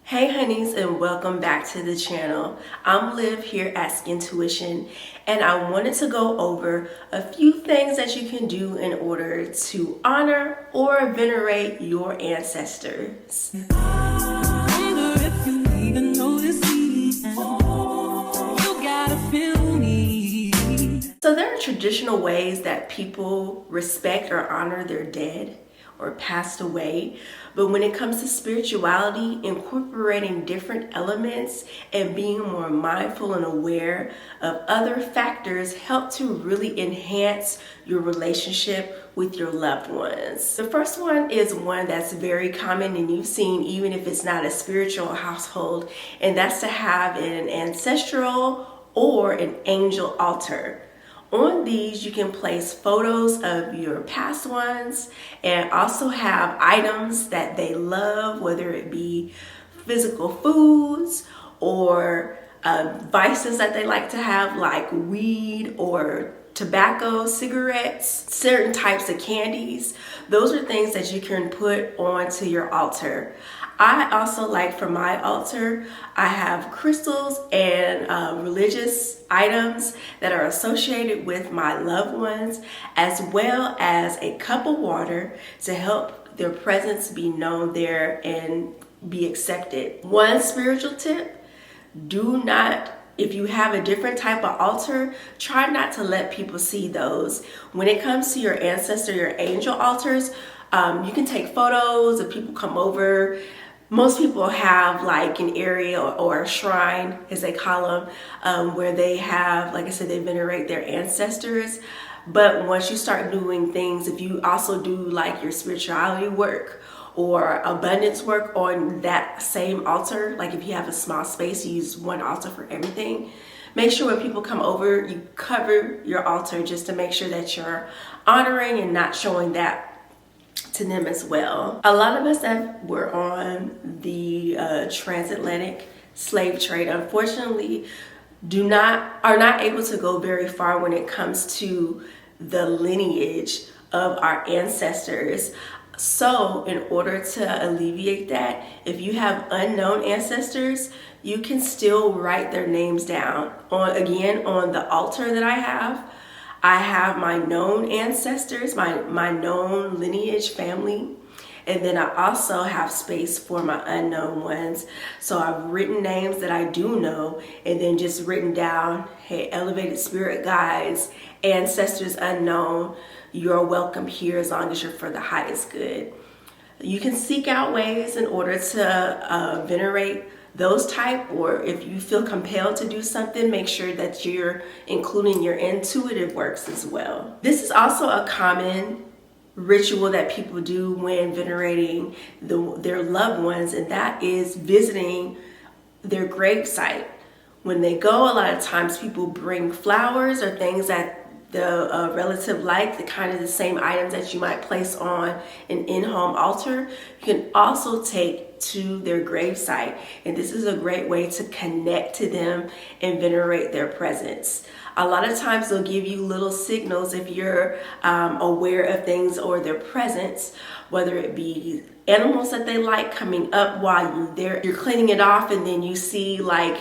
Hey honeys, and welcome back to the channel. I'm Liv here at Skintuition, and I wanted to go over a few things that you can do in order to honor or venerate your ancestors. So there are traditional ways that people respect or honor their dead or passed away, but when it comes to spirituality, incorporating different elements and being more mindful and aware of other factors help to really enhance your relationship with your loved ones. The first one is one that's very common and you've seen even if it's not a spiritual household, and that's to have an ancestral or an angel altar. On these, you can place photos of your past ones and also have items that they love, whether it be physical foods or vices that they like to have, like weed or tobacco, cigarettes, certain types of candies. Those are things that you can put onto your altar. I also like for my altar, I have crystals and religious items that are associated with my loved ones, as well as a cup of water to help their presence be known there and be accepted. One spiritual tip, if you have a different type of altar, try not to let people see those. When it comes to your ancestor, your angel altars, you can take photos if people come over. Most people have like an area or a shrine, as they call them, where they have, like I said, they venerate their ancestors. But once you start doing things, if you also do like your spirituality work or abundance work on that same altar, like if you have a small space, you use one altar for everything. Make sure when people come over, you cover your altar just to make sure that you're honoring and not showing that to them as well. A lot of us that were on the transatlantic slave trade, unfortunately, are not able to go very far when it comes to the lineage of our ancestors. So in order to alleviate that, if you have unknown ancestors, you can still write their names down. On the altar that I have my known ancestors, my known lineage family, and then I also have space for my unknown ones. So I've written names that I do know, and then just written down, hey, elevated spirit guides, ancestors unknown, you're welcome here as long as you're for the highest good. You can seek out ways in order to venerate those type, or if you feel compelled to do something, make sure that you're including your intuitive works as well. This is also a common ritual that people do when venerating their loved ones, and that is visiting their gravesite. When they go, a lot of times people bring flowers or things that the relative like, the kind of the same items that you might place on an in-home altar. You can also take to their gravesite, and this is a great way to connect to them and venerate their presence. A lot of times they'll give you little signals if you're aware of things or their presence, whether it be animals that they like coming up while you're there, you're cleaning it off, and then you see like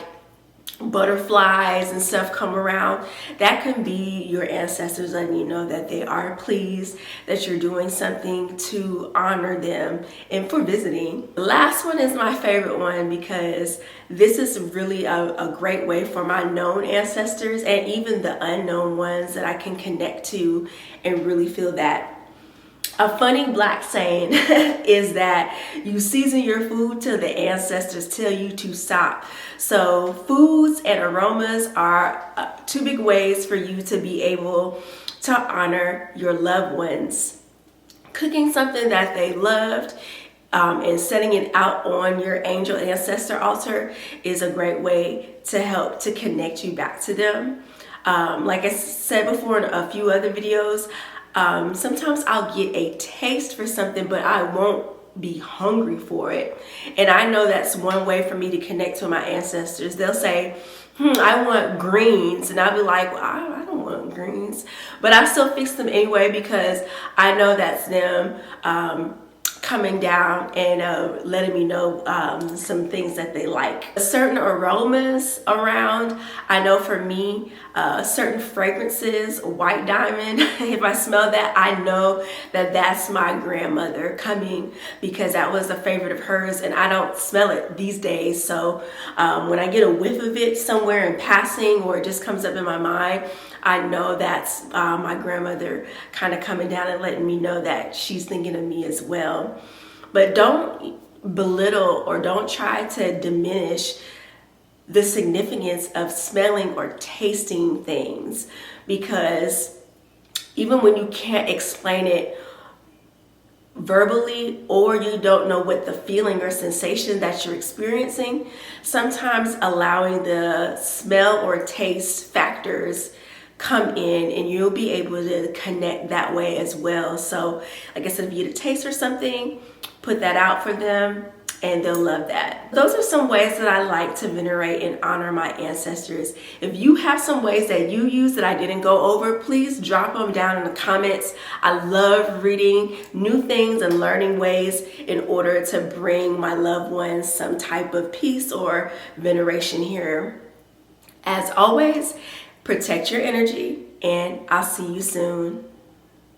butterflies and stuff come around. That can be your ancestors letting you know that they are pleased that you're doing something to honor them and for visiting. The last one is my favorite one because this is really a great way for my known ancestors and even the unknown ones that I can connect to and really feel that. A funny black saying is that you season your food till the ancestors tell you to stop. So foods and aromas are two big ways for you to be able to honor your loved ones. Cooking something that they loved and setting it out on your angel ancestor altar is a great way to help to connect you back to them. Like I said before in a few other videos, sometimes I'll get a taste for something, but I won't be hungry for it. And I know that's one way for me to connect to my ancestors. They'll say, I want greens. And I'll be like, well, I don't want greens. But I still fix them anyway because I know that's them coming down and letting me know some things that they like. Certain aromas around, I know for me, certain fragrances, white diamond, if I smell that, I know that that's my grandmother coming, because that was a favorite of hers and I don't smell it these days. So when I get a whiff of it somewhere in passing, or it just comes up in my mind, I know that's my grandmother kind of coming down and letting me know that she's thinking of me as well. But don't belittle or don't try to diminish the significance of smelling or tasting things, because even when you can't explain it verbally, or you don't know what the feeling or sensation that you're experiencing, sometimes allowing the smell or taste factors come in and you'll be able to connect that way as well. So like I said, if you get a taste or something, put that out for them and they'll love that. Those are some ways that I like to venerate and honor my ancestors. If you have some ways that you use that I didn't go over, please drop them down in the comments. I love reading new things and learning ways in order to bring my loved ones some type of peace or veneration here. As always, protect your energy, and I'll see you soon.